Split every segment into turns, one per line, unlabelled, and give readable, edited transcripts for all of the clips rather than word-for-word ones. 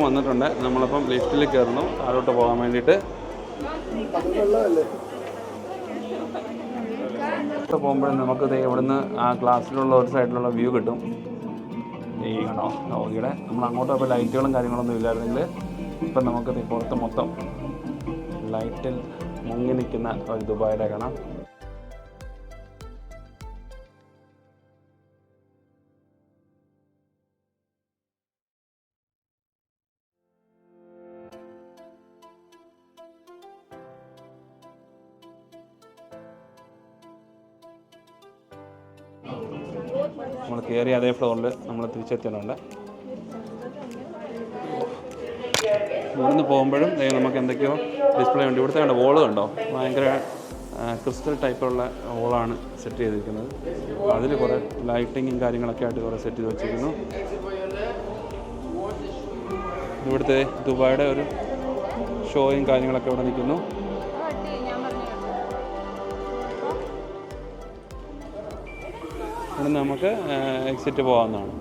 വന്നിട്ടുണ്ട്. നമ്മളിപ്പം ലിഫ്റ്റിൽ കയറുന്നു താഴോട്ട് പോകാൻ വേണ്ടിയിട്ട്. പോകുമ്പോഴും നമുക്ക് ഇവിടുന്ന് ആ ക്ലാസ്സിലുള്ള ഒരു സൈഡിലുള്ള വ്യൂ കിട്ടും. ഈ കണ്ടോ നോക്കിയുടെ നമ്മൾ അങ്ങോട്ട് പോയപ്പോൾ ലൈറ്റുകളും കാര്യങ്ങളൊന്നും ഇല്ലായിരുന്നെങ്കിൽ ഇപ്പം നമുക്ക് പുറത്ത് മൊത്തം ലൈറ്റിൽ മുങ്ങി നിൽക്കുന്ന ഒരു ദുബായിയുടെ കാണാം. നമ്മൾ കയറി അതേ ഫ്ലോറിൽ നമ്മൾ തിരിച്ചെത്തിയിട്ടുണ്ട്. ഇവിടുന്ന് പോകുമ്പോഴും നമുക്ക് എന്തൊക്കെയോ ഡിസ്പ്ലേ ഉണ്ട്. ഇവിടുത്തെ കണ്ടോ വോള് കണ്ടോ, ഭയങ്കര ക്രിസ്റ്റൽ ടൈപ്പുള്ള വോളാണ് സെറ്റ് ചെയ്തിരിക്കുന്നത്. അതിൽ കുറേ ലൈറ്റിങ്ങും കാര്യങ്ങളൊക്കെ ആയിട്ട് കുറേ സെറ്റ് ചെയ്ത് വെച്ചിരിക്കുന്നു. ഇവിടുത്തെ ദുബായിയുടെ ഒരു ഷോയും കാര്യങ്ങളൊക്കെ ഇവിടെ നിൽക്കുന്നു. ഇവിടെ നമുക്ക് എക്സിറ്റ് പോകാവുന്നതാണ്.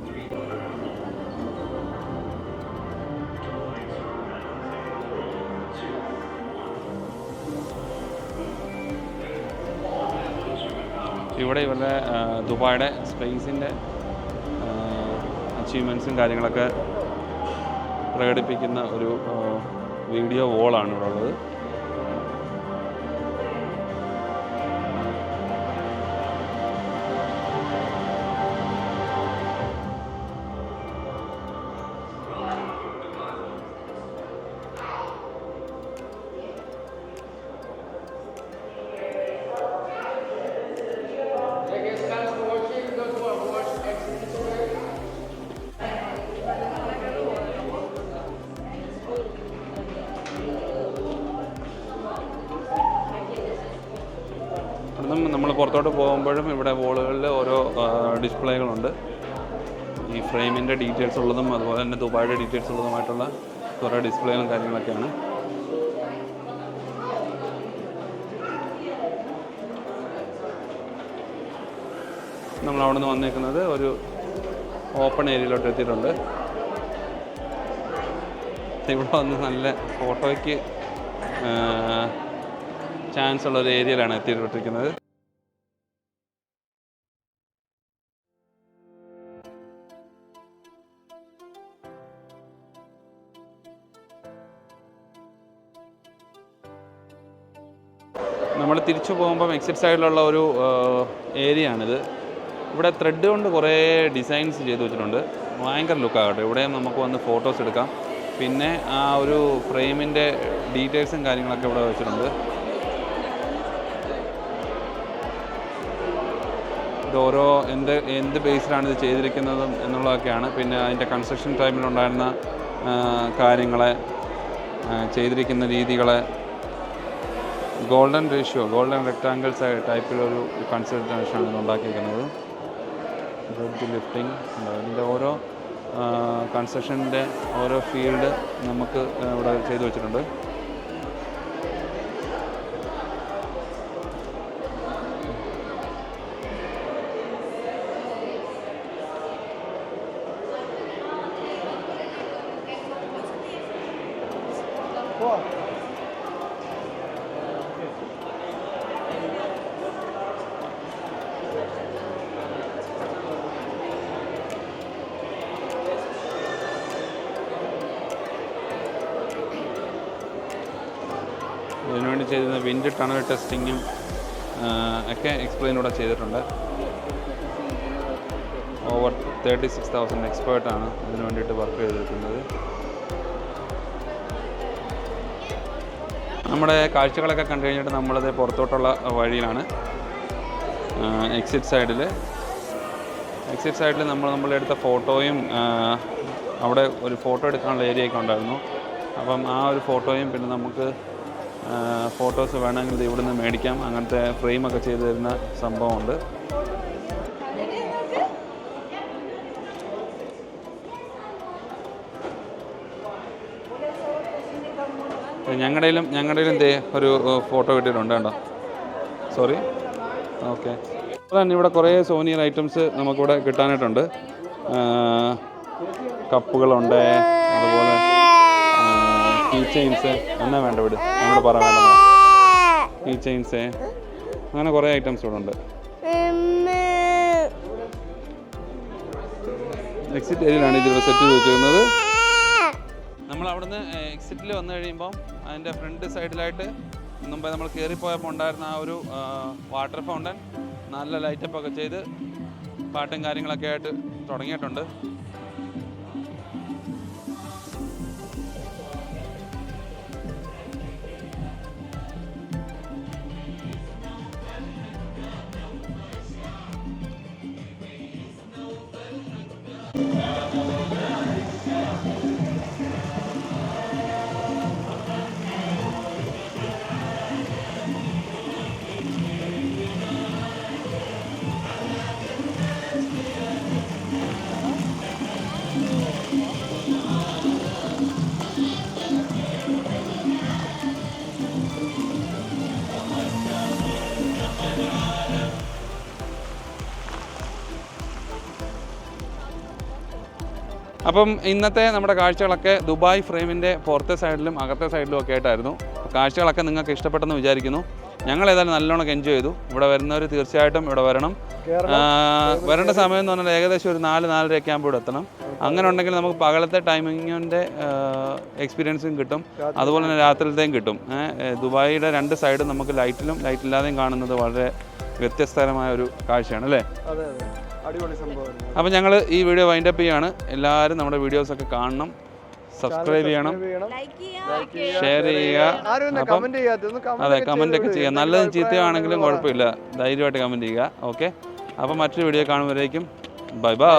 ഇവിടെ ഇവരുടെ ദുബായിയുടെ സ്പേസിൻ്റെ അച്ചീവ്മെൻറ്റ്സും കാര്യങ്ങളൊക്കെ പ്രകടിപ്പിക്കുന്ന ഒരു വീഡിയോ വോളാണ് ഇവിടെ ഉള്ളത്. നമ്മൾ പുറത്തോട്ട് പോകുമ്പോഴും ഇവിടെ വോളുകളിൽ ഓരോ ഡിസ്പ്ലേകളുണ്ട്. ഈ ഫ്രെയിമിൻ്റെ ഡീറ്റെയിൽസ് ഉള്ളതും അതുപോലെ തന്നെ ദുബായിയുടെ ഡീറ്റെയിൽസ് ഉള്ളതുമായിട്ടുള്ള കുറേ ഡിസ്പ്ലേകളും കാര്യങ്ങളൊക്കെയാണ്. നമ്മളവിടെ നിന്ന് വന്നേക്കുന്നത് ഒരു ഓപ്പൺ ഏരിയയിലോട്ട് എത്തിയിട്ടുണ്ട്. ഇവിടെ വന്ന് നല്ല ഫോട്ടോയ്ക്ക് ചാൻസ് ഉള്ള ഒരു ഏരിയയിലാണ് എത്തിയിട്ടിരിക്കുന്നത്. നമ്മൾ തിരിച്ചു പോകുമ്പം എക്സിറ്റ് സൈഡിലുള്ള ഒരു ഏരിയ ആണിത്. ഇവിടെ ത്രെഡ് കൊണ്ട് കുറേ ഡിസൈൻസ് ചെയ്ത് വെച്ചിട്ടുണ്ട്. ഭയങ്കര ലുക്കാകട്ടെ. ഇവിടെയും നമുക്ക് വന്ന് ഫോട്ടോസ് എടുക്കാം. പിന്നെ ആ ഒരു ഫ്രെയിമിൻ്റെ ഡീറ്റെയിൽസും കാര്യങ്ങളൊക്കെ ഇവിടെ വെച്ചിട്ടുണ്ട്. ഇത് ഓരോ എന്ത് ബേസിലാണ് ഇത് ചെയ്തിരിക്കുന്നതും എന്നുള്ളതൊക്കെയാണ്. പിന്നെ അതിൻ്റെ കൺസ്ട്രക്ഷൻ ടൈമിലുണ്ടായിരുന്ന കാര്യങ്ങളെ, ചെയ്തിരിക്കുന്ന രീതികളെ, ഗോൾഡൻ റേഷ്യോ, ഗോൾഡൻ റെക്ടാങ്കിൾസ് ടൈപ്പിലൊരു കൺസ്ട്രക്ഷനാണ് ഇത് ഉണ്ടാക്കിയിരിക്കുന്നത്. ബ്രിഡ്ജ് ലിഫ്റ്റിംഗ്, അതിൻ്റെ ഓരോ കൺസ്ട്രക്ഷൻ്റെ ഓരോ ഫീൽഡ് നമുക്ക് ഇവിടെ ചെയ്തു വെച്ചിട്ടുണ്ട്. ഇതിനുവേണ്ടി ചെയ്തിരുന്ന വിൻഡ് ടണൽ ടെസ്റ്റിങ്ങും ഒക്കെ എക്സ്പ്ലെയിൻ ഇവിടെ ചെയ്തിട്ടുണ്ട്. ഓവർ 36,000 എക്സ്പേർട്ടാണ് ഇതിനു വേണ്ടിയിട്ട് വർക്ക് ചെയ്തിരിക്കുന്നത്. നമ്മുടെ കാഴ്ചകളൊക്കെ കണ്ടു കഴിഞ്ഞിട്ട് നമ്മളത് പുറത്തോട്ടുള്ള വഴിയിലാണ്. എക്സിറ്റ് സൈഡിൽ നമ്മളെടുത്ത ഫോട്ടോയും അവിടെ ഒരു ഫോട്ടോ എടുക്കാനുള്ള ഏരിയയൊക്കെ ഉണ്ടായിരുന്നു. അപ്പം ആ ഒരു ഫോട്ടോയും പിന്നെ നമുക്ക് ഫോട്ടോസ് വേണമെങ്കിൽ ഇവിടെ നിന്ന് മേടിക്കാം. അങ്ങനത്തെ ഫ്രെയിമൊക്കെ ചെയ്ത് തരുന്ന സംഭവമുണ്ട്. ഞങ്ങളുടെയിലും ഒരു ഫോട്ടോ കിട്ടിയിട്ടുണ്ട് കേട്ടോ. Sorry, okay. അതുതന്നെ ഇവിടെ കുറേ സോനിയർ ഐറ്റംസ് നമുക്കിവിടെ കിട്ടാനായിട്ടുണ്ട്. കപ്പുകളുണ്ട്, അതുപോലെ കീ ചെയിൻസ് എന്നാ വേണ്ട വിട് നമ്മൾ പറയാൻ കീ ചെയിൻസ് അങ്ങനെ കുറേ ഐറ്റംസ് ഇവിടെ ഉണ്ട്. എക്സിറ്റ് ഏരിയയിലാണ് ഇതിവിടെ സെറ്റ് ചെയ്ത് വെച്ചിരുന്നത്. നമ്മൾ അവിടുന്ന് എക്സിറ്റിൽ വന്നു കഴിയുമ്പം അതിൻ്റെ ഫ്രണ്ട് സൈഡിലായിട്ട് മുമ്പേ നമ്മൾ കയറിപ്പോയപ്പോൾ ഉണ്ടായിരുന്ന ആ ഒരു വാട്ടർ ഫൗണ്ടൻ നല്ല ലൈറ്റപ്പ് ഒക്കെ ചെയ്ത് പാട്ടും കാര്യങ്ങളൊക്കെ ആയിട്ട് തുടങ്ങിയിട്ടുണ്ട്. അപ്പം ഇന്നത്തെ നമ്മുടെ കാഴ്ചകളൊക്കെ ദുബായ് ഫ്രെയിമിൻ്റെ പുറത്തെ സൈഡിലും അകത്തെ സൈഡിലും ഒക്കെ ആയിട്ടായിരുന്നു. കാഴ്ചകളൊക്കെ നിങ്ങൾക്ക് ഇഷ്ടപ്പെട്ടെന്ന് വിചാരിക്കുന്നു. ഞങ്ങൾ ഏതായാലും നല്ലോണം എൻജോയ് ചെയ്തു. ഇവിടെ വരുന്നവർ തീർച്ചയായിട്ടും ഇവിടെ വരണം. വരേണ്ട സമയം എന്ന് പറഞ്ഞാൽ ഏകദേശം ഒരു 4-4:30 ആകുമ്പോൾ ഇവിടെ എത്തണം. അങ്ങനെ ഉണ്ടെങ്കിൽ നമുക്ക് പകലത്തെ ടൈമിങ്ങിൻ്റെ എക്സ്പീരിയൻസും കിട്ടും, അതുപോലെ തന്നെ രാത്രിയിലത്തെയും കിട്ടും. ദുബായിയുടെ 2 സൈഡും നമുക്ക് ലൈറ്റിലും ലൈറ്റില്ലാതെയും കാണുന്നത് വളരെ വ്യത്യസ്തകരമായ ഒരു കാഴ്ചയാണ് അല്ലേ? അപ്പം ഞങ്ങൾ ഈ വീഡിയോ വൈൻഡപ്പ് ചെയ്യാണ്. എല്ലാവരും നമ്മുടെ വീഡിയോസൊക്കെ കാണണം, സബ്സ്ക്രൈബ് ചെയ്യണം, ഷെയർ ചെയ്യുക. അതെ, കമൻ്റൊക്കെ ചെയ്യുക. നല്ലതും ചീത്തയാണെങ്കിലും കുഴപ്പമില്ല, ധൈര്യമായിട്ട് കമൻറ്റ് ചെയ്യുക. ഓക്കെ, അപ്പം മറ്റൊരു വീഡിയോ കാണുമ്പോഴേക്കും ബൈ ബൈ.